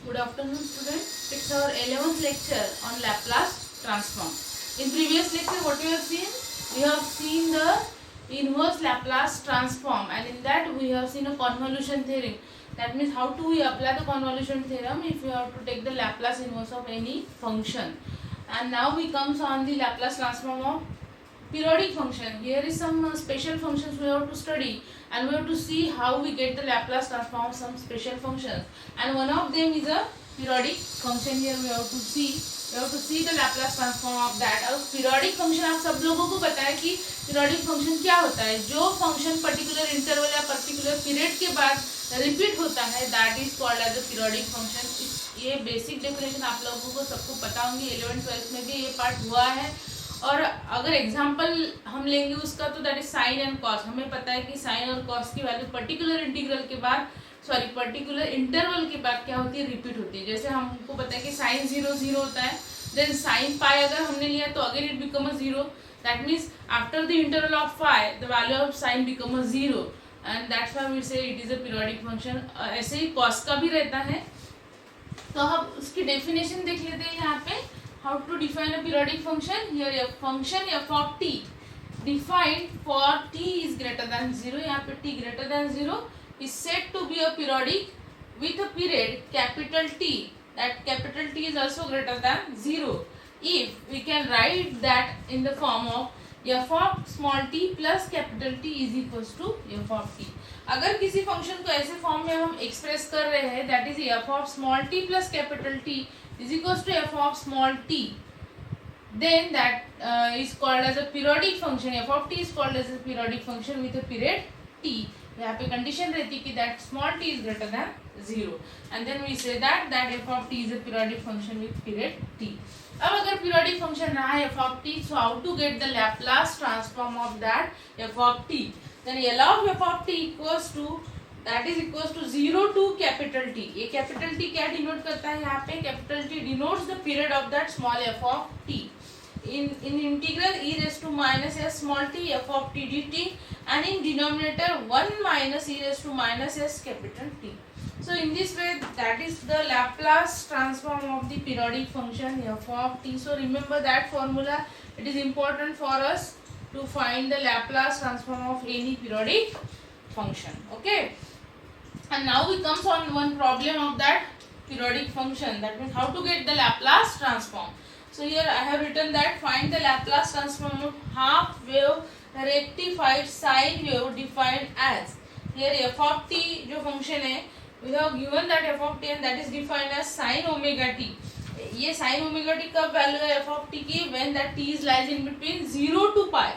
Good afternoon, students. It's our 11th lecture on Laplace transform. In previous lecture, what we have seen? We have seen the inverse Laplace transform, and in that we have seen a convolution theorem. That means how do we apply the convolution theorem if we have to take the Laplace inverse of any function. And now we comes on the Laplace transform of periodic function. Here is some special functions we have to study, and we have to see how we get the Laplace transform of some special functions, and one of them is a periodic function. Here we have to see the Laplace transform of that. अब periodic function आप सब लोगों को पता है कि periodic function क्या होता है. जो function particular interval या particular period के बाद repeat होता है, that is called as a periodic function. ये basic definition आप लोगों को सबको पता होंगी. 11th-12th में भी ये पार्ट हुआ है. और अगर एग्जाम्पल हम लेंगे उसका तो that is sign and cos. हमें पता है कि साइन और कॉस की वैल्यू पर्टिकुलर इंटीग्रल के बाद पर्टिकुलर इंटरवल के बाद क्या होती है, रिपीट होती है. जैसे हमको पता है कि साइन 0 होता है, देन साइन पाई अगर हमने लिया तो again it become a 0. That means after the interval of pi the value of sine become a 0, and that's why we say it is a periodic function. ऐसे ही cos का भी रहता है. तो हम उसकी डेफिनेशन देख लेते हैं यहाँ पे. How to define a periodic function? Here a function f of t defined for t is greater than 0. यहाँ पे t greater than 0 is said to be a periodic with a period capital T. That capital T is also greater than 0. If we can write that in the form of f of small t plus capital T is equals to f of t. अगर किसी function को ऐसे form में हम express कर रहे हैं, that is f of small t plus capital T is equals to f of small t, then that is called as a periodic function. f of t is called as a periodic function with a period t. यहाँ पे condition रहती है कि that small t is greater than 0, and then we say that f of t is a periodic function with period t. अब अगर periodic function रहा है f of t, so how to get the Laplace transform of that f of t? Then L of f of t equals to that is equals to 0 to capital T. ये capital T क्या denote करता है यहाँ पे? capital T denotes the period of that small f of t. In integral e raised to minus s small t f of t dt, and in denominator 1 minus e raised to minus s capital T. So in this way, that is the Laplace transform of the periodic function f of t. So remember that formula. It is important for us to find the Laplace transform of any periodic function. Okay. And now we comes on one problem of that periodic function. That means how to get the Laplace transform. So here I have written that find the Laplace transform of half wave rectified sine wave defined as. Here f of t जो function है, we have given that f of t and that is defined as sin omega t. ये sin omega t कब value है f of t की? When that t is lies in between 0 to pi.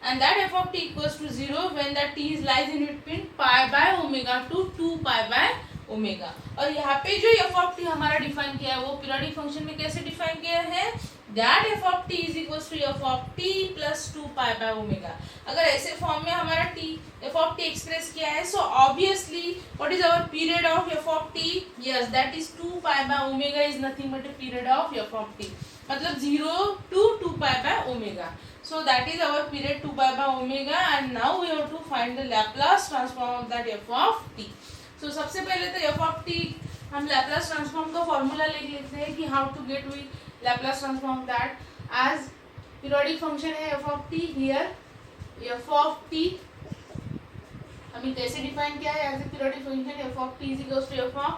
And that f of t equals to 0 when that t is lies in between pi by omega to 2 pi by omega. और यहाँ पे जो f of t हमारा define किया है वो periodic function में कैसे डिफाइन किया है? that f of t is equals to f of t plus 2 pi by omega. अगर ऐसे फॉर्म में हमारा t f of t express किया है, so obviously what is our period of f of t? Yes, that is 2 pi by omega is nothing but a period of f of t. मतलब 0 to 2 pi by omega. So that is our period 2 pi by omega, and now we have to find the Laplace transform of that f of t. So सबसे पहले तो f of t हम Laplace transform का formula लिख लेते हैं कि how to get we Laplace transform that. as periodic function है f of t. Here f of t हमें कैसे डिफाइन किया है? as a periodic function f of t is equals to f of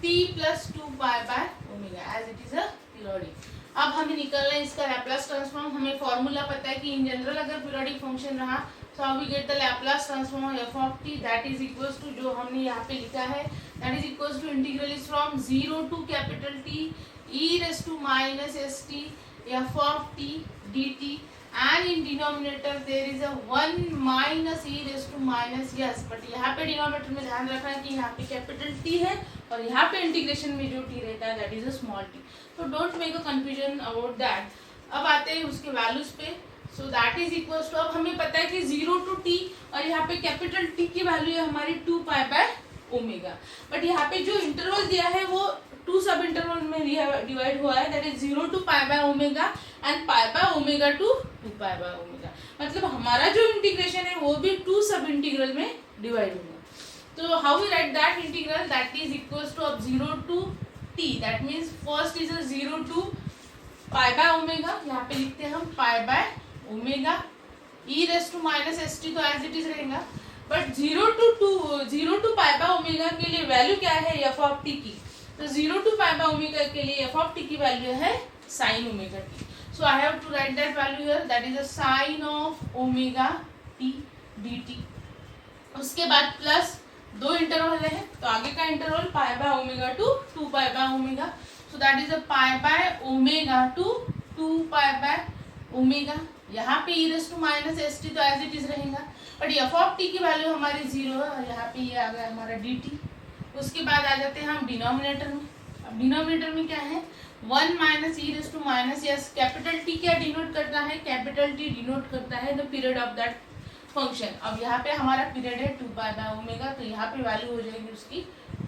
t plus 2 pi by omega as it is a periodic. अब हमें निकलना है इसका Laplace transform. हमें फॉर्मूला पता है कि इन जनरल अगर पीरियोडिक फंक्शन रहा so how we get the Laplace transform of f of t, that is equals to जो हमने यहाँ पे लिखा है that is equals to integral is from 0 to capital T e raised to minus st f of t dt, and in denominator there is a 1 minus e raised to minus s. But यहाँ पे denominator में ध्यान रखना है कि यहाँ पे capital T है और यहाँ पे इंटीग्रेशन में जो t रहता है that is a small t. तो don't make a confusion about that. अब आते हैं उसके वैल्यूज पे. So that is equals to, अब हमें पता है कि 0 टू t और यहाँ पे कैपिटल T की वैल्यू है हमारी 2 पाई बाय ओमेगा. बट यहाँ पे जो इंटरवल दिया है वो 2 सब इंटरवल में डिवाइड हुआ है, that is 0 to pi by omega and pi by omega to 2 pi by omega. मतलब हमारा जो इंटीग्रेशन है वो भी 2 सब इंटीग्रल में डिवाइड होगा. तो how we write that integral? That is equals to अब 0 to t, that means first is 0 to pi by omega, यहाँ पे लिखते हैं हम pi by omega, e raise to minus S T तो एज इट इज रहेगा, but 0 to pi by omega के लिए वैल्यू क्या है एफ ऑफ टी की, तो 0 टू पाई बाय ओमेगा के लिए एफ ऑफ टी की वैल्यू है sine omega T, so I have to write that value here, that is a sine of omega T D T. उसके बाद plus दो interval है, तो आगे का interval pi by omega to 2 pi by omega, so that is a pi by omega to 2 pi by omega, यहाँ पे e raise to minus S T तो एज इट इज रहेगा, बट एफ ऑफ टी की value हमारी 0 है और यहाँ पे ये आ गया हमारा डी टी। उसके बाद आ जाते हैं हम डिनोमिनेटर में। अब डिनोमिनेटर में क्या है 1 minus e raise to minus s, capital t क्या डिनोट करता है, कैपिटल टी डिनोट करता है the period of that function. अब यहाँ पे हमारा पीरियड है 2 पाई बाय ओमेगा, तो यहाँ पे वैल्यू हो जाएगी उसकी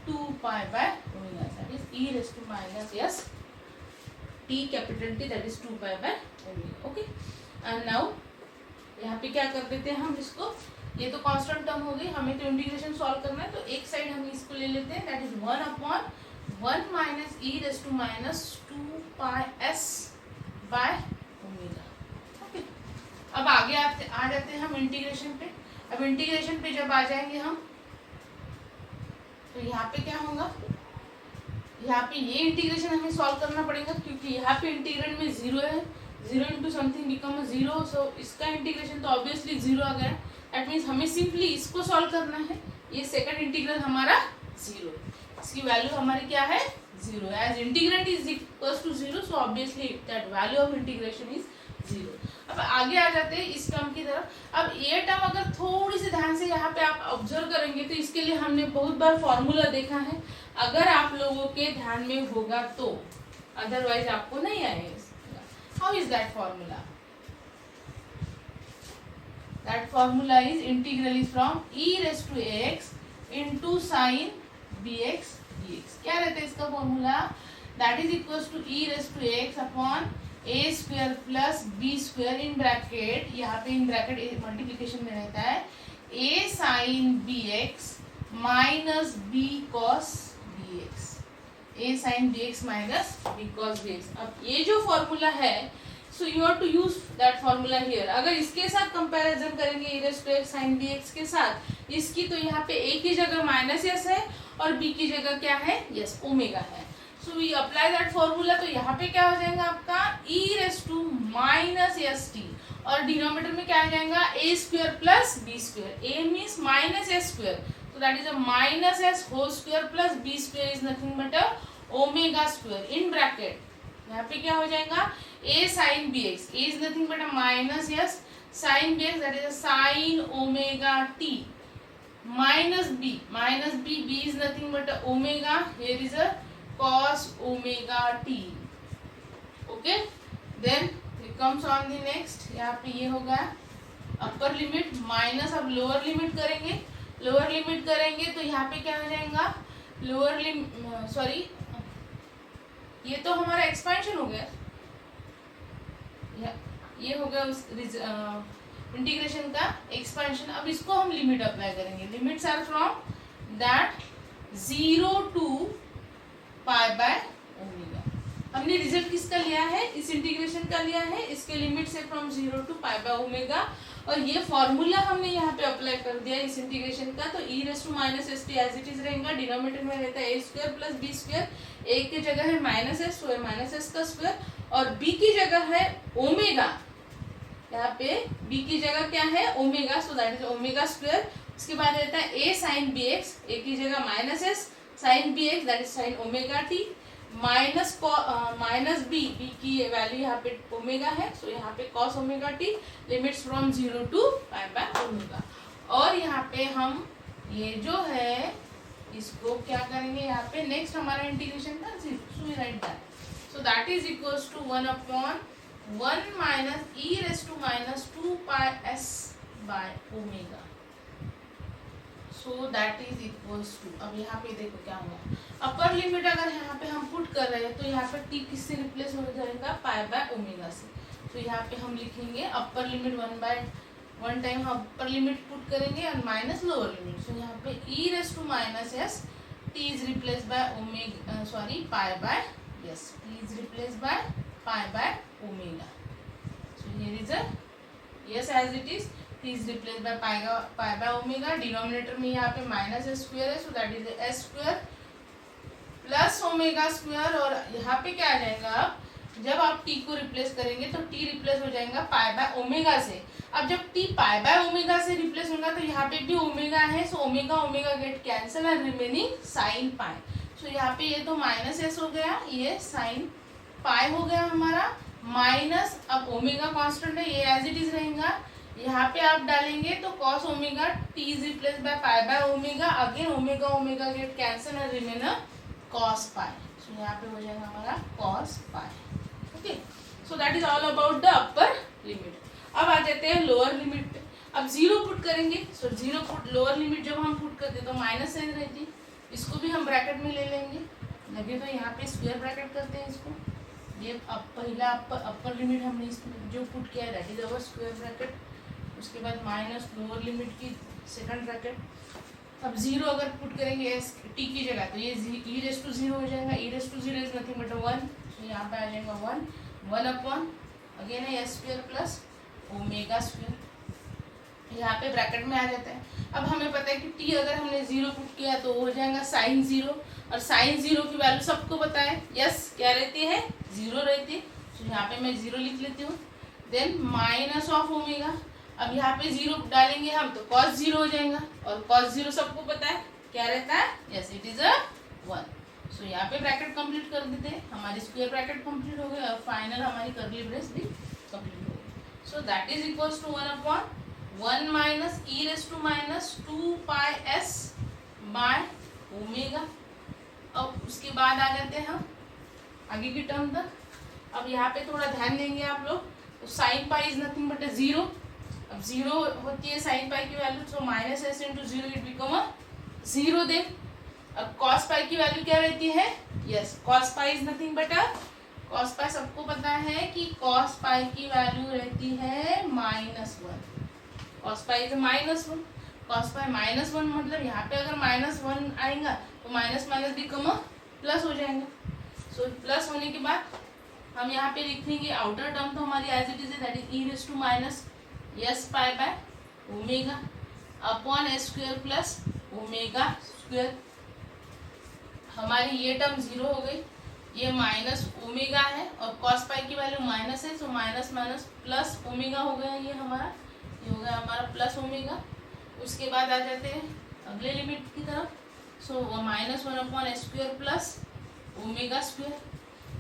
2 pi by omega, that is e raise to minus S t capital t, that is 2 pi by omega. Okay, and now यहाँ पे क्या कर देते हैं हम इसको, ये तो कांस्टेंट टर्म हो गई, हमें तो इंटीग्रेशन सॉल्व करना है, तो एक साइड हम इसको ले लेते हैं, that is 1 upon 1 minus e raise to minus 2 pi S by omega. Okay, अब आगे आ जाते हैं हम इंटीग्रेशन पे। अब इंटीग्रेशन पे जब आ जाएंगे हम, तो यहाँ पे क्या होगा, यहाँ पे ये इंटीग्रेशन हमें सॉल्व करना पड़ेगा, क्योंकि यहाँ पे इंटीग्रेंड में 0 है, 0 इंटू समथिंग बिकम 0, सो इसका इंटीग्रेशन तो ऑब्वियसली 0 आ गया, दैट मीन्स हमें सिंपली इसको सॉल्व करना है, ये सेकंड इंटीग्रल हमारा 0, इसकी वैल्यू हमारी क्या है 0, as integrand is equals to 0, so obviously that value of integration is 0। अब आगे आ जाते हैं इस टर्म की तरफ। अब ये टर्म अगर थोड़ी सी ध्यान से यहाँ पे आप ऑब्जर्व करेंगे तो इसके लिए हमने बहुत बार फॉर्मूला देखा है, अगर आप लोगों के ध्यान में होगा तो, अदरवाइज आपको नहीं आएगा। How is that formula? That formula is integral is from e raised to x into sin bx dx। क्या रहता है इसका formula? That is equals to e raised to x upon a square plus b square in bracket, यहाँ पे in bracket multiplication में रहता है a sin bx minus b cos bx, a sin bx minus b cos bx। अब ये जो formula है, so you have to use that formula here. अगर इसके साथ कंपैरिजन करेंगे e raise to x sin bx के साथ, इसकी तो यहाँ पे a की जगह माइनस एस है और b की जगह क्या है यस ओमेगा है, so we apply that formula, तो यहाँ पे क्या हो जाएगा आपका e raise to minus S t, और डिनोमिनेटर में क्या आ जाएगा a square plus b square, a means minus s square, so that is a minus s whole square plus b square is nothing but a omega square in bracket। यहाँ पे क्या हो जाएगा a sin bx, a is nothing but a minus s sin bx, that is a sin omega t minus b, b is nothing but a omega, here is a cos omega t। okay, then it comes on the next, यहाँ पे ये होगा upper limit minus, अब lower limit करेंगे, lower limit करेंगे तो यहाँ पे क्या हो जाएगा लोअर लिमिट, सॉरी ये तो हमारा एक्सपेंशन हो गया, ये हो गया उस इंटीग्रेशन का एक्सपेंशन। अब इसको हम लिमिट अप्लाई करेंगे, limits are from that 0 to pi by omega. हमने रिजल्ट किसका लिया है, इस इंटीग्रेशन का लिया है, इसके लिमिट से from 0 to pi by omega, और ये फॉर्मूला हमने यहाँ पे अप्लाई कर दिया इस इंटीग्रेशन का, तो e raise to minus S t as it is रहेगा, डिनोमिनेटर में रहता है a square plus b square, a की जगह है माइनस एस, तो माइनस एस का स्क्वायर, और b की जगह है ओमेगा, यहाँ पे b की जगह क्या है omega, so that is omega square. इसके बाद रहता है a sine b x, a की जगह minus s sine b x, that is sine omega t, minus b, b की वैल्यू यहाँ पे ओमेगा है, सो यहाँ पे cos omega t, limits from 0 to pi by omega. और यहाँ पे हम ये जो है इसको क्या करेंगे, यहाँ पे नेक्स्ट हमारा इंटीग्रेशन था, so we write that, so that is equals to 1 upon 1 minus e raise to minus 2 pi S by omega, so that is equals to, अब यहाँ पे देखो क्या होगा, अपर लिमिट अगर यहाँ पे हम पुट कर रहे हैं तो यहाँ पे टी किससे रिप्लेस हो जाएगा पाई बाय ओमेगा से, तो यहाँ पे हम लिखेंगे अपर लिमिट 1 टाइम हम अपर लिमिट पुट करेंगे और माइनस लोअर लिमिट, सो यहाँ पे e raise to minus s t is replaced by omega, pi by, yes, t is replaced by pi by omega. So here is a, yes, as it is, t is replaced by pi by omega. Denominator में यहाँ पे minus s square है, सो that is s square plus omega square, और यहाँ पे क्या आ जाएगा, अब जब आप t को रिप्लेस करेंगे तो t रिप्लेस हो जाएगा पाई बाय ओमेगा से. अब जब t पाई बाय ओमेगा से रिप्लेस होगा तो यहाँ पे भी ओमेगा है, so omega omega get cancel and remaining sine pi. So यहाँ पे ये तो माइनस s हो गया, ये साइन पाई हो गया हमारा, माइनस अब ओमेगा कांस्टेंट है, ये एज इट इज रहेगा. यहाँ पे आप डालेंगे तो cos omega, t is replace by pi by omega, again omega omega get cancel and remain cos pi. So यहाँ पे हो जाएगा हमारा cos pi. Okay, so that is all about the upper limit. अब आ जाते हैं लोअर लिमिट पे. अब जीरो पुट करेंगे, so zero put, lower limit जब हम पुट करते तो माइनस साइन रहती, इसको भी हम ब्रैकेट में ले लेंगे, लगे तो यहाँ पे स्क्वायर ब्रैकेट करते हैं इसको. ये अब पहला अपर लिमिट हमने जो पुट किया है that is our square bracket. उसके बाद माइनस लोअर लिमिट की सेकंड ब्रैकेट. अब जीरो अगर पुट करेंगे एस टी की जगह तो ये ई रेस टू जीरो हो जाएगा. E raise to zero is nothing but 1, तो यहाँ पे आ जाएगा 1 अपॉन अगेन है S square plus omega square. यहाँ पे ब्रैकेट में आ जाता है. अब हमें पता है कि टी अगर हमने जीरो पुट किया तो हो जाएगा साइन जीरो, और साइन जीरो की वैल्यू सबको पता है, यस, क्या रहती है, जीरो रहती है. तो यहाँ पे मैं जीरो लिख लेती हूँ. देन माइनस ऑफ ओमेगा, अब यहाँ पे जीरो डालेंगे हम तो कॉस जीरो हो जाएगा, और कॉस जीरो सबको पता है क्या रहता है, यस, इट इज 1. सो यहाँ पे ब्रैकेट कंप्लीट कर देते हैं, हमारी स्क्वायर ब्रैकेट कंप्लीट हो गई और फाइनल हमारी कर्ली ब्रेस भी कंप्लीट हो गई. So that is equals to 1 upon 1 minus e raise to minus 2 pi S by omega. अब उसके बाद आ जाते हैं हम आगे की टर्म तक. अब यहाँ पे थोड़ा ध्यान देंगे आप लोग, तो sine pi is nothing but 0. अब 0 होती है साइन पाई की value, so minus S into zero it become 0. दे अब कॉस पाई की वैल्यू क्या रहती है, yes, cos pi is nothing but, cos pi सबको पता है कि कॉस पाई की वैल्यू रहती है -1. Cos pi is -1. Cos pi -1 मतलब यहाँ पे अगर -1 आएगा तो माइनस माइनस बिकम प्लस हो जाएगा. सो प्लस होने के बाद हम यहाँ पे लिखेंगे आउटर टर्म तो हमारी एज इट इज है, that is e raise to minus S pi by omega upon s square plus omega square. हमारी ये टर्म 0 हो गई, ये माइनस ओमेगा है और कॉस पाई की वैल्यू माइनस है, so minus minus plus omega हो गया, ये हमारा, ये हो गया हमारा प्लस ओमेगा. उसके बाद आ जाते हैं अगले लिमिट की तरफ. सो -1 upon s square plus omega square.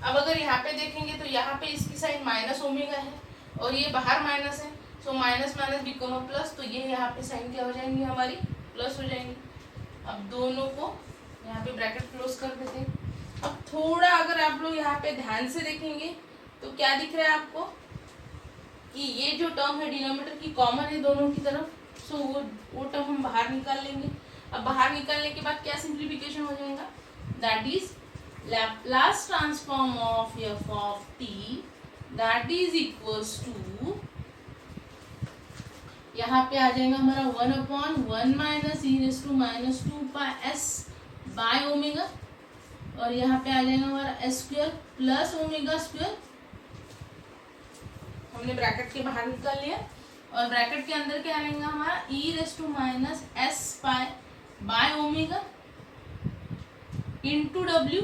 अब अगर यहाँ पे देखेंगे तो यहाँ पे इसकी साइन माइनस ओमेगा है और ये बाहर माइनस है, so minus minus become plus, तो ये यहाँ पे साइन क्या हो जाएंगी हमारी, प्लस हो जाएंगी. अब दोनों को यहाँ पे ब्रैकेट क्लोज कर देते हैं. अब थोड़ा अगर आप लोग यहाँ पे ध्यान से देखेंगे तो क्या दिख रहा है आपको कि ये जो टर्म है डिनोमिनेटर की कॉमन है दोनों की तरफ, सो वो टर्म हम बाहर निकाल लेंगे. अब बाहर निकालने के बाद क्या सिंप्लीफिकेशन हो जाएगा, that is Laplace transform of f of t, that is equals to, यहाँ पे आ जाएगा हमारा 1 upon 1 minus e raise to minus 2 pi S by omega, और यहाँ पे आ जाएगा हमारा s square plus omega square. हमने ब्रैकेट के बाहर निकाल लिया और ब्रैकेट के अंदर क्या आएगा हमारा e raise to minus S pi by omega into W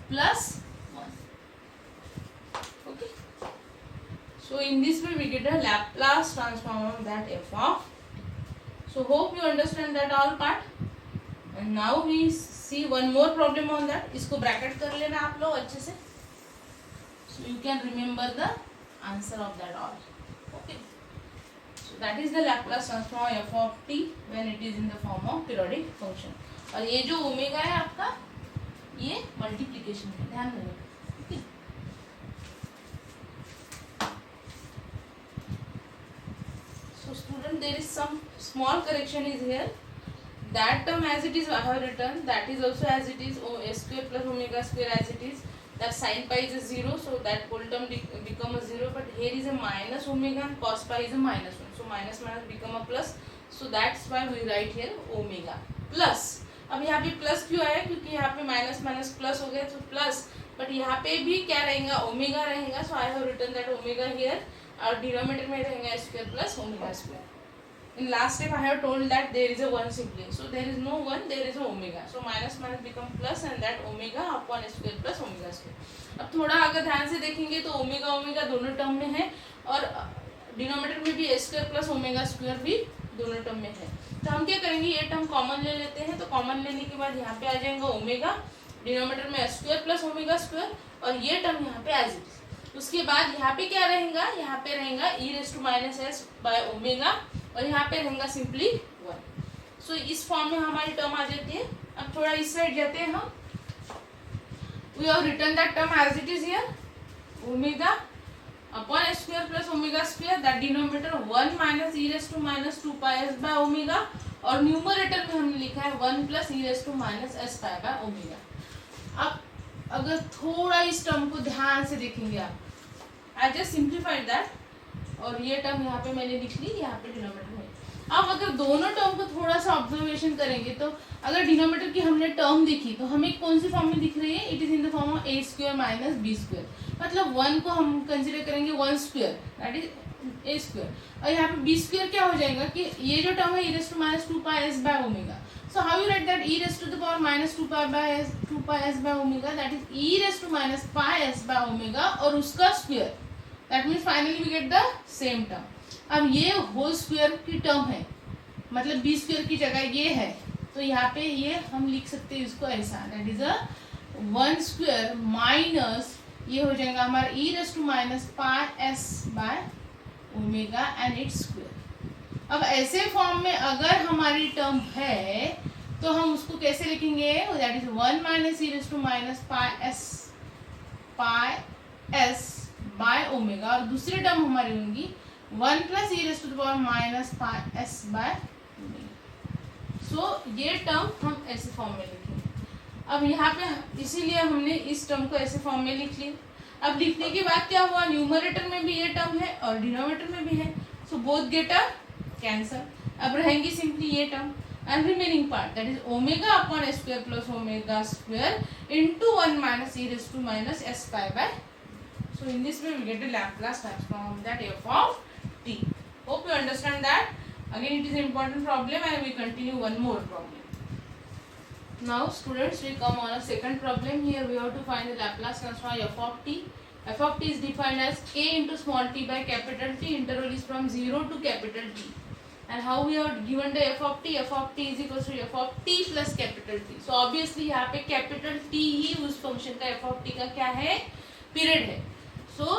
plus 1. Okay, so in this way we get a Laplace transform of that f of t. So hope you understand that all part. And now we see one more problem on that. इसको bracket कर लेना आप लोग अच्छे से, so you can remember the answer of that all. Okay, so that is the Laplace transform of f of t when it is in the form of periodic function. और ये जो ओमेगा है आपका, ये मल्टीप्लिकेशन है, ध्यान देना. okay. So student, there is some small correction is here. That term as it is I have written, that is also as it is, s square plus omega square as it is. That sin pi is a 0, so that whole term become a 0. But here is a minus omega and cos pi is a -1. So minus minus become a plus. So that's why we write here omega plus. अब यहाँ पे plus क्यों आया, क्योंकि यहाँ पे minus minus plus हो गया, तो प्लस, बट यहाँ पे भी क्या रहेगा, ओमेगा रहेगा. So I have written that omega here, और डिनोमिनेटर में रहेगा square plus omega square. In last step I have told that there is a 1 simply, so there is no 1, there is a omega, so minus minus become plus and that omega upon square plus omega square. अब थोड़ा अगर ध्यान से देखेंगे तो omega omega दोनों term में है, और डिनोमिनेटर में भी स्क्वायर प्लस ओमेगा स्क्वायर भी दोनों टर्म में है. तो हम क्या करेंगे, ये टर्म कॉमन ले लेते हैं. तो कॉमन लेने के बाद यहाँ पे आ जाएगा ओमेगा, डिनोमिनेटर में स्क्वायर प्लस ओमेगा स्क्वायर, और ये टर्म यहाँ पे एज इट इज. उसके बाद यहाँ पे क्या रहेगा, यहाँ पे रहेगा e raise to minus S by omega, और यहाँ पे रहेगा सिंपली 1. सो इस फॉर्म में हमारी टर्म आ जाती है. अब थोड़ा इस साइड जाते हैं हम. We have written that term as it is here, omega upon square plus omega square, that denominator 1 minus e raise to minus 2 pi S by omega, और न्यूमरेटर में हमने लिखा है 1 plus e raise to minus S pi by omega. अब अगर थोड़ा इस term को ध्यान से देखेंगे आप, आई जस्ट सिंप्लीफाइड दैट, और ये टर्म यहाँ पे मैंने लिख ली, यहाँ पे डिनोमिनेटर में. अब अगर दोनों टर्म को थोड़ा सा ऑब्जर्वेशन करेंगे, तो अगर डिनोमिनेटर की हमने टर्म देखी तो हमें कौन सी फॉर्म में दिख रही है, it is in the form of a square minus b square. मतलब 1 को हम कंसिडर करेंगे 1 square, that is a square, और यहाँ पे बी स्क्वायर क्या हो जाएगा कि ये जो टर्म है e raise to minus 2 pi S by omega. So how you write that e raised to the power minus 2 pi s by omega, that is e raised to minus pi s by omega और उसका square, that means finally we get the same term. अब ये whole square की term है, मतलब B square की जगह ये है, तो यहाँ पे ये हम लिख सकते हैं इसको ऐसा, that is a 1 square minus ये हो जाएगा हमारा e raised to minus pi s by omega and its square. अब ऐसे फॉर्म में अगर हमारी टर्म है तो हम उसको कैसे लिखेंगे, that is 1 minus e raise to minus pi S by omega, और दूसरी टर्म हमारी होंगी 1 plus e raise to the power minus pi S by omega. So ये टर्म हम ऐसे फॉर्म में लिखेंगे. अब यहाँ पे इसीलिए हमने इस टर्म को ऐसे फॉर्म में लिख लिया. अब लिखने के बाद क्या हुआ, न्यूमरेटर में भी ये टर्म है और डिनोमिनेटर में भी है, so both get a cancel. अब रहेंगी सिंपली ये term, and remaining part that is omega upon square plus omega square into 1 minus e raise to minus S pi by. So in this way we get the Laplace transform of that f of t. Hope you understand that. Again it is important problem and we continue one more problem. Now students, we come on a second problem. Here we have to find the Laplace transform f of t. F of t is defined as k into small t by capital T. Interval is from 0 to capital T. And how we have given the f of t? F of t is equals to f of t plus capital T. So obviously यहाँ पे capital T ही उस function का f of t का क्या है, period है. So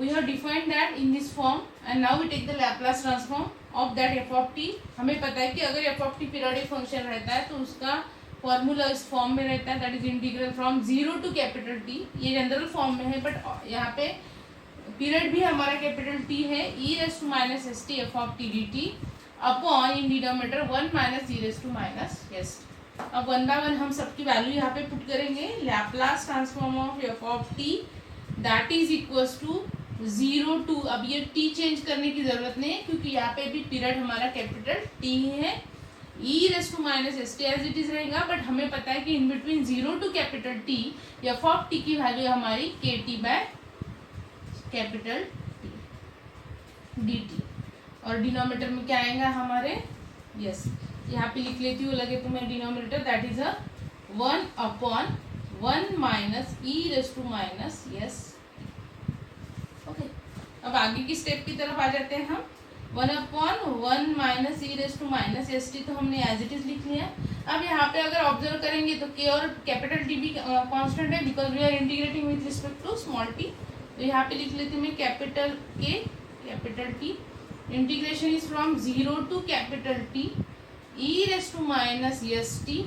we have defined that in this form, and now we take the Laplace transform of that f of t. हमें पता है कि अगर f of t periodic function रहता है तो उसका फॉर्मूला इस फॉर्म में रहता है, that is integral from 0 to capital t. ये जनरल फॉर्म में है, बट यहाँ पे पीरियड भी हमारा कैपिटल टी है, e raise to minus S t f of t D t upon in denominator 1 minus e raise to minus S t. अब 1 bye 1 हम सबकी वैल्यू यहाँ पे पुट करेंगे. Laplace transform of f of t that is equals to 0 to, अब ये T change करने की जरूरत नहीं है क्योंकि यहाँ पे भी पीरियड हमारा कैपिटल टी है, e raise to minus S t as it is रहेगा. बट हमें पता है कि in between 0 to capital t f of T की वैल्यू है हमारी k t by capital t D t. और डिनोमिनेटर में क्या आएगा हमारे, यस यहाँ पे लिख लेती हूँ लगे तो मैं denominator, that is a 1 upon 1 minus e raise to minus s. Okay, अब आगे की स्टेप की तरफ आ जाते हैं हम. 1 upon 1 minus e raise to minus S T तो हमने एज इट इज लिख लिया. अब यहाँ पे अगर ऑब्जर्व करेंगे तो के और कैपिटल टी भी कांस्टेंट है because we are integrating with respect to small t. तो यहाँ पे लिख लेती हूँ मैं capital k capital t. Integration is from 0 to capital t e raise to minus S t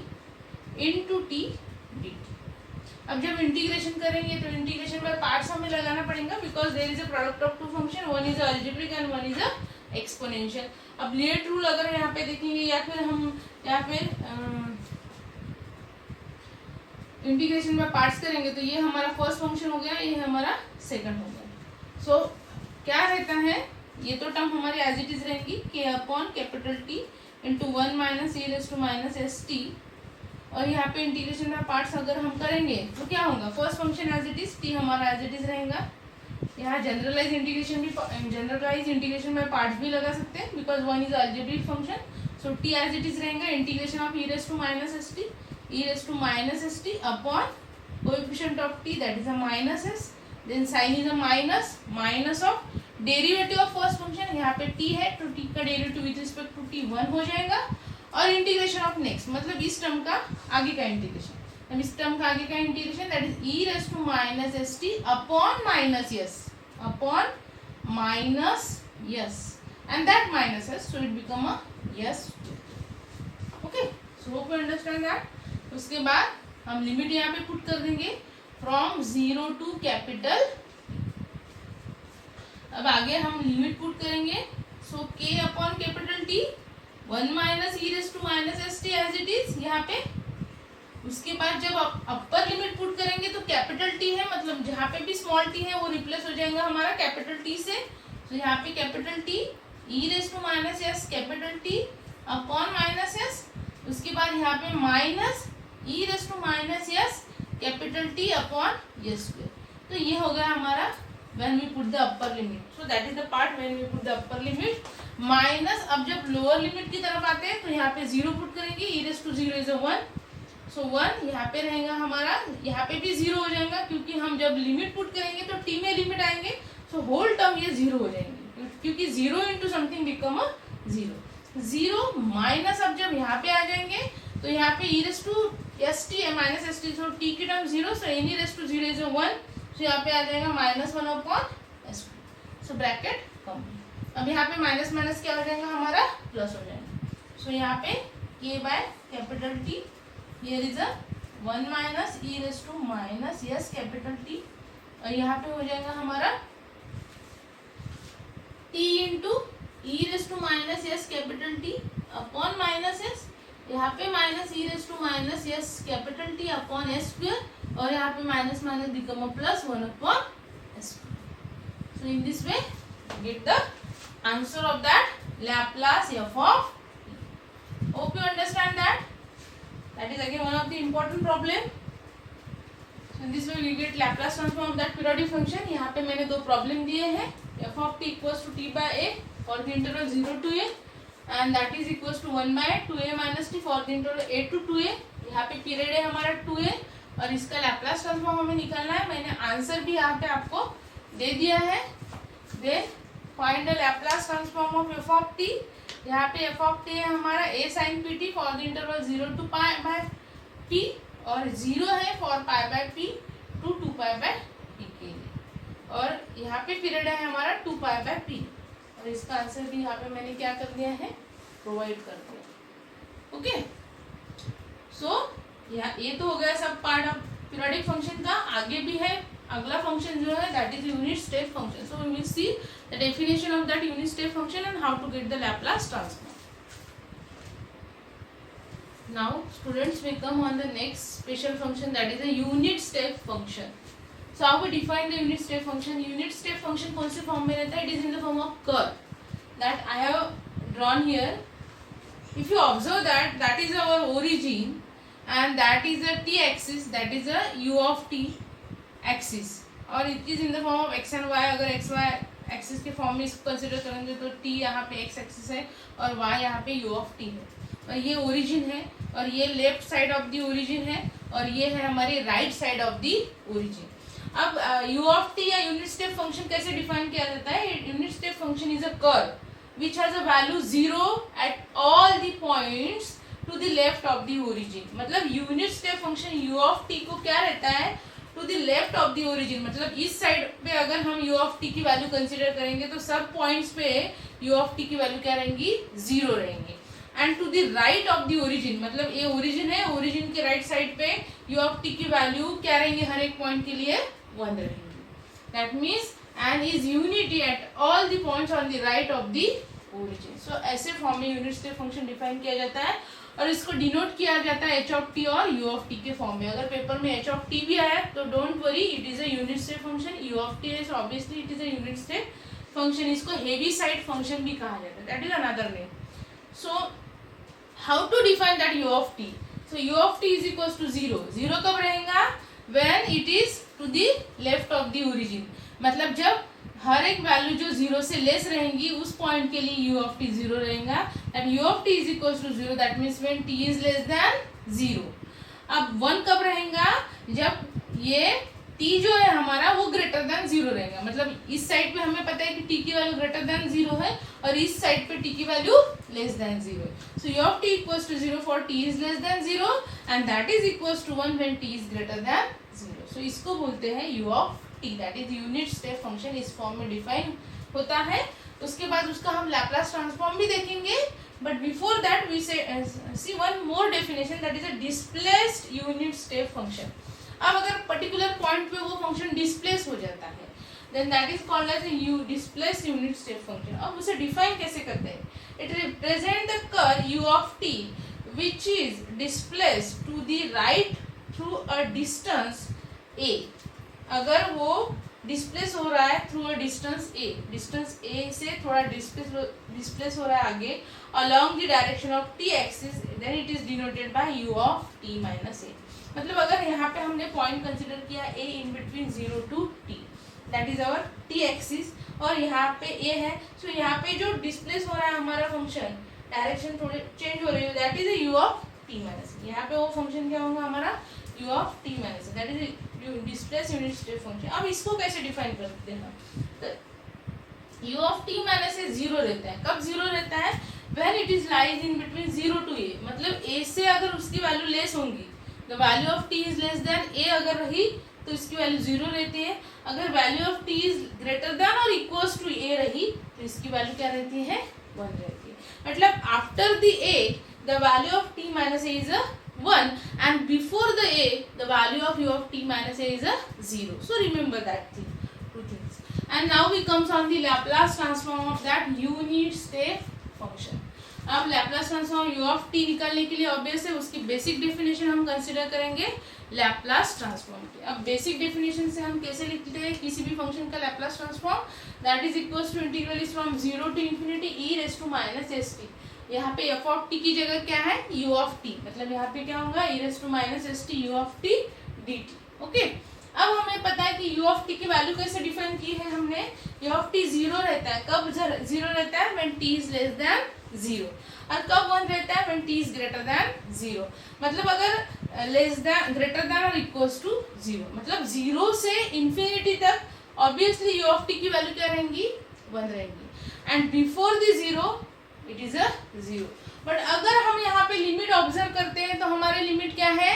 into t D t. अब जब इंटीग्रेशन करेंगे तो इंटीग्रेशन बाय पार्ट्स हमें लगाना पड़ेगा because there is a product of two function, one is algebraic and one is a exponential. अब late rule अगर यहाँ पे देखेंगे या फिर हम यहाँ पे इंटीग्रेशन में पार्ट्स करेंगे तो ये हमारा फर्स्ट फंक्शन हो गया, ये हमारा सेकंड हो गया. सो क्या रहता है, ये तो टर्म हमारी एज इट इज रहेंगी k upon capital t into 1 minus e raise to minus S t और यहाँ पे इंटीग्रेशन का पार्ट्स अगर हम करेंगे तो क्या होगा, first function as it is, t हमारा एज इट इज रहेगा। यहाँ जनरलाइज इंटीग्रेशन में पार्ट्स भी लगा सकते हैं because one is algebraic function. So T as it is रहेगा, integration of e raised to minus st upon coefficient of t that is a minus s, then sign is a minus of derivative of first function, यहाँ पे t है तो t का derivative with respect to t 1 हो जाएगा, और integration of next मतलब इस टर्म का आगे का इंटीग्रेशन, अब इस टर्म का आगे का integration that is e raised to minus st upon minus s and that minus s, so it become a s. Okay, so hope you understand that. उसके बाद हम लिमिट यहाँ पे पुट कर देंगे फ्रॉम 0 टू कैपिटल। अब आगे हम लिमिट पुट करेंगे, so k upon capital T 1 minus e raised to minus st as it is यहाँ पे। उसके बाद जब अपर लिमिट पुट करेंगे तो कैपिटल T है, मतलब जहाँ पे भी स्मॉल t है वो रिप्लेस हो जाएगा हमारा कैपिटल T से, तो यहाँ पे capital T e raised to minus s capital T upon minus s, उसके बाद यहाँ पे minus e raised to minus s capital T upon s square. तो ये हो गया हमारा when we put the upper limit, so that is the part when we put the upper limit minus. अब जब लोअर लिमिट की तरफ आते हैं तो यहाँ पे 0 पुट करेंगे, e raised to 0 is a 1, सो 1 यहाँ पे रहेगा हमारा, यहाँ पे भी 0 हो जाएगा क्योंकि हम जब लिमिट पुट करेंगे तो t में लिमिट आएंगे, सो होल टर्म ये 0 हो जाएंगे क्योंकि 0 into something become a 0 minus. अब जब यहाँ पे आ जाएंगे तो यहाँ पे e raised to st है माइनस st, सो t की term 0, so n e raised to 0 is a 1, सो यहाँ पे आ जाएगा -1 upon s, so bracket complete. अब यहाँ पे माइनस माइनस क्या हो जाएगा हमारा, प्लस हो जाएगा, सो यहाँ पे k by capital T here is a 1 minus e raised to minus s capital T, और यहाँ पे हो जाएगा हमारा t into e raised to minus s capital T upon minus s, यहाँ पे minus e raised to minus s capital T upon s square, और यहाँ पे minus minus become a plus 1 upon s square. So in this way get the answer of that Laplace f of t. Hope you understand that. That is again one of the important problem. So in this way we get Laplace transform of that periodic function. यहाँ पे मैंने दो problem दिए हैं, f of t equals to t by a for the interval 0 to a and that is equals to 1 by 2a minus t for the interval a to 2a. यहाँ पे period है हमारा 2a और इसका Laplace transform हमें निकालना है। मैंने आंसर भी यहाँ पे आपको दे दिया है। Then find the Laplace transform of f of t। यहाँ पे f of t है हमारा a sin pt for the interval 0 to pi by p और 0 है for pi by p to 2 pi by p के लिए, और यहाँ पे पीरियड है हमारा 2 pi by p और इसका आंसर भी यहाँ पे मैंने क्या कर दिया है, प्रोवाइड कर दिया। ओके, सो ये तो हो गया सब पार्ट ऑफ पीरियोडिक फंक्शन का। आगे भी है अगला फंक्शन जो है that is unit step function. So we will see the definition of that unit step function and how to get the Laplace transform. Now students will come on the next special function that is a unit step function. So how we define the unit step function? Unit step function कौन से form में रहता है? It is in the form of curve that I have drawn here. If you observe that, that is our origin and that is a t axis, that is a u of t axis और it is in the form of x and y। अगर x y axis के form में इसको consider करेंगे तो t यहाँ पे x axis है और y यहाँ पे u of t है और ये ओरिजिन है और ये left side of the origin है और ये है हमारी right side of the origin. अब u of t या यूनिट स्टेप फंक्शन कैसे डिफाइन किया जाता है? Unit step function is a curve which has a value 0 at all the points to the left of the origin. मतलब unit step function u of t को क्या रहता है, to the left of the origin. मतलब इस side पे अगर हम u of t की वैल्यू कंसिडर करेंगे तो सब पॉइंट्स पे u of t की वैल्यू क्या रहेंगी, 0 रहेंगी। And to the right of the origin, मतलब ये ओरिजिन है, ओरिजिन के राइट साइड पे u of t की वैल्यू क्या रहेंगी, हर एक पॉइंट के लिए 1 रहेंगी। That means and is unity at all the points on the right of the origin. So ऐसे फॉर्म में यूनिट स्टेप फंक्शन डिफाइन किया जाता है और इसको डिनोट किया जाता है h of t और u of t के फॉर्म में। अगर पेपर में h of t भी आया तो don't worry, it is a unit step function. u of t is obviously it is a unit step function। इसको हेवी साइड फंक्शन भी कहा जाता है, that is another name. So how to define that u of t? So u of t is equal to 0. 0 कब रहेगा? When it is to the left of the origin, मतलब जब हर एक value जो 0 से लेस रहेंगी उस पॉइंट के लिए u ऑफ t 0 रहेगा. And u of t is equal to 0, that means when t is less than 0. अब 1 कब रहेगा? जब ये t जो है हमारा वो ग्रेटर देन 0 रहेगा, मतलब इस साइड पे हमें पता है कि t की वैल्यू ग्रेटर देन 0 है और इस साइड पे t की वैल्यू लेस देन 0 है. So u of t equals to 0 for t is less than 0 and that is equals to 1 when t is greater than 0. So इसको बोलते हैं u of t, that is unit step function. इस form में define होता है. उसके बाद उसका हम लैप्लास ट्रांसफॉर्म भी देखेंगे, but before that we see one more definition, that is a displaced unit step function. अब अगर पर्टिकुलर पॉइंट पे वो फंक्शन डिस्प्लेस हो जाता है, then that is called as displaced unit step function. अब उसे डिफाइन कैसे करते हैं? It represent the curve u of t which is displaced to the right through a distance a. अगर वो डिस्प्लेस हो रहा है थ्रू अ डिस्टेंस a से थोड़ा डिस्प्लेस हो रहा है आगे along the direction of t axis, then it is denoted by u of t minus a. मतलब अगर यहाँ पे हमने पॉइंट कंसिडर किया a in between 0 to t, that is our t axis, और यहाँ पे a है. सो यहाँ पे जो डिस्प्लेस हो रहा है हमारा फंक्शन, डायरेक्शन थोड़ी चेंज हो रही है, that is u of t minus. यहाँ पे वो फंक्शन क्या होगा हमारा? u of t minus, that is displace unit step function. अब इसको कैसे डिफाइन करते हैं? तो u ऑफ t माइनस से 0 रहता है. कब 0 रहता है? When it is lies in between 0 to a, मतलब a से अगर उसकी वैल्यू लेस होंगी, the value of t is less then a अगर रही तो इसकी वैल्यू 0 रहती है. अगर value of t is greater than और इक्वल्स टू a रही तो इसकी वैल्यू क्या रहती है? 1 रहती है. मतलब after the a the value of t minus a is a 1 and before the a the value of u of t minus a is a 0. So remember that thing, two things. And now we comes on the Laplace transform of that unit step function. अब Laplace transform u of t निकालने के लिए obvious है उसकी basic definition हम consider करेंगे Laplace transform की. अब बेसिक डेफिनेशन से हम कैसे लिखते हैं किसी भी फंक्शन का Laplace transform? That is equals to integral is from 0 to infinity e raised to minus st. यहाँ पे f ऑफ t की जगह क्या है? u ऑफ t, मतलब यहाँ पे क्या होगा? e raised to minus st u of t dt. Okay, अब हमें पता है कि u ऑफ t की वैल्यू कैसे डिफाइन की है हमने. u ऑफ t 0 रहता है. कब 0 रहता है? when t is less than 0. और कब 1 रहता है? when t is greater than 0. मतलब अगर लेस देन, ग्रेटर देन और इक्वल्स टू 0, मतलब 0 से इंफिनिटी तक ऑब्वियसली u ऑफ t की वैल्यू क्या रहेंगी? 1 रहेंगी. And before the 0 it is a 0. But अगर हम यहाँ पे लिमिट ऑब्जर्व करते हैं तो हमारे लिमिट क्या है?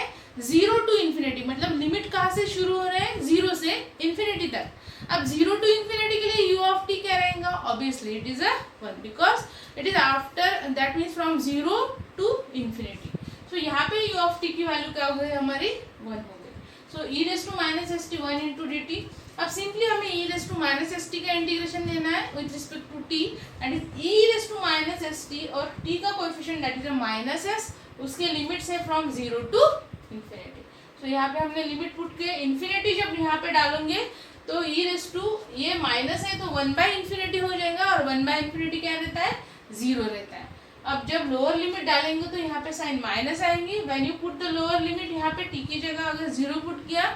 0 टू इन्फिनिटी, मतलब लिमिट कहाँ से शुरू हो रहे हैं? 0 से इन्फिनिटी तक. अब 0 टू इन्फिनिटी के लिए u ऑफ t क्या रहेगा? Obviously it is a 1 because it is after, that means from 0 to infinity. So यहाँ पे u ऑफ t की वैल्यू क्या हो गई हमारी? 1 हो गई. So e raise to minus st 1 into dt. अब सिंपली हमें e raise to minus st का इंटीग्रेशन लेना है with respect to t, and e raise to minus st और t का coefficient that is a minus s, उसके limits है from 0 to infinity. So यहाँ पे हमने लिमिट पुट के इन्फिनिटी जब यहाँ पे डालेंगे तो e रेज़ टू, ये माइनस है तो 1 बाई इन्फिनिटी हो जाएगा, और 1 बाई इन्फिनिटी क्या रहता है? 0 रहता है. अब जब लोअर लिमिट डालेंगे तो यहाँ पे साइन माइनस आएंगी. When you put the lower limit, यहाँ पे t की जगह अगर 0 पुट किया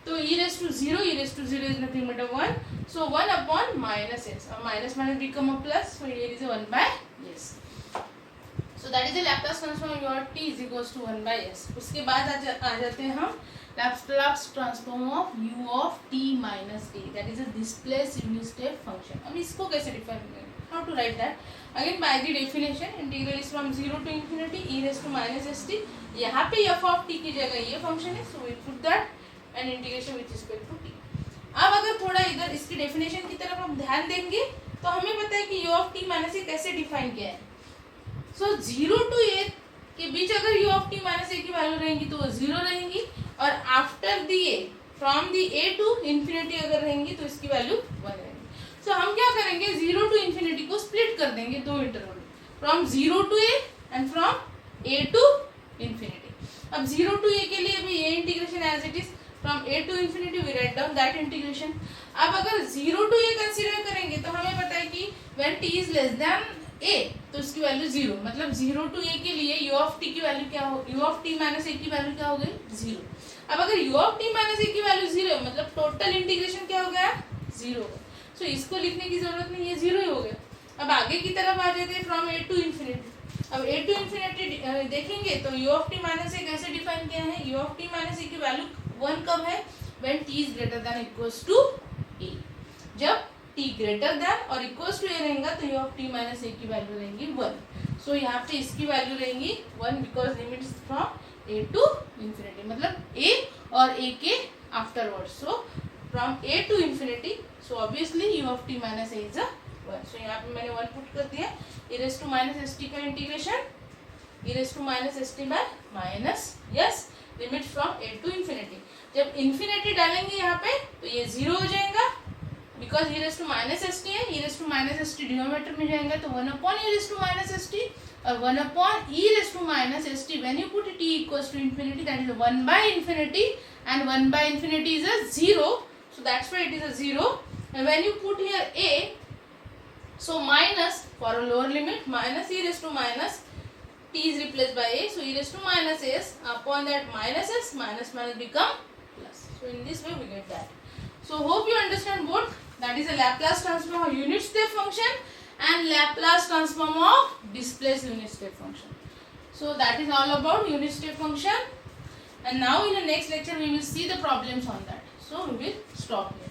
तो e raised to 0, e raised to 0 is nothing but a 1. So 1 upon minus s. Minus minus become a plus. So here is a 1 by s. So that is the Laplace transform your t is equals to 1 by s. उसके बाद आ जाते हैं हम Laplace transform of u of t minus a. That is a displaced unit step function. अब इसको कैसे define करेंगे? How to write that? Again by the definition, integral is from 0 to infinity e raised to minus st. यहाँ पे f of t की जगह ये function है, so we put that and integration with respect to t. अब अगर थोड़ा इधर इसकी डेफिनेशन की तरफ हम ध्यान देंगे तो हमें पता है कि u of t minus a कैसे डिफाइन किया है. सो 0 टू a के बीच अगर u of t minus a की वैल्यू रहेंगी तो वो 0 रहेंगी, और after the a, from the a to infinity अगर रहेंगी तो इसकी वैल्यू 1 रहेगी. सो हम क्या करेंगे? 0 टू इन्फिनिटी को स्प्लिट कर देंगे दो interval, from 0 to a and from a to infinity. अब 0 टू a के लिए भी ये इंटीग्रेशन एज इट इज, फ्रॉम a to infinity we write down that integration. अब अगर 0 टू a कंसीडर करेंगे तो हमें पता है कि when t is less then a तो इसकी वैल्यू 0, मतलब 0 to a के लिए u of t की वैल्यू क्या हो, u of t minus a की वैल्यू क्या हो गई 0। अब अगर u of t minus a की वैल्यू 0 है मतलब टोटल इंटीग्रेशन क्या हो गया 0। सो इसको लिखने की जरूरत नहीं है, 0 ही हो गया। अब आगे की तरफ आ जाते हैं फ्रॉम a टू इन्फिनिटी। अब a टू इन्फिनिटी देखेंगे तो u of t minus a कैसे डिफाइन किया है, u of t minus a की वैल्यू 1 कब है, when t is greater than equals to a। जब t ग्रेटर देन और इक्वल्स टू a रहेगा तो u of t minus a की वैल्यू रहेंगी 1। सो यहाँ पे इसकी वैल्यू रहेंगी 1 because limits from a to infinity, मतलब a और a के आफ्टरवर्ड। सो फ्रॉम a टू इन्फिनिटी, सो obviously u of t minus a is a 1। सो यहाँ पे मैंने 1 पुट कर दिया। e raised to minus st का integration e raised to minus st by minus s limit from a to infinity. जब infinity डालेंगे यहाँ पे तो ये 0 हो जाएगा because e raised to minus st है, e raised to minus st denominator में जाएगा तो 1 upon e raised to minus st और 1 upon e raised to minus st when you put t equals to infinity that is 1 by infinity and 1 by infinity is a 0, so that's why it is a 0। and when you put here a, so minus for a lower limit minus e raised to minus t is replaced by a, so e raised to minus s upon that minus s minus minus become plus। so in this way we get that। so hope you understand both, that is a Laplace transform of unit step function and Laplace transform of displaced unit step function। so that is all about unit step function, and now in the next lecture we will see the problems on that। so we will stop here।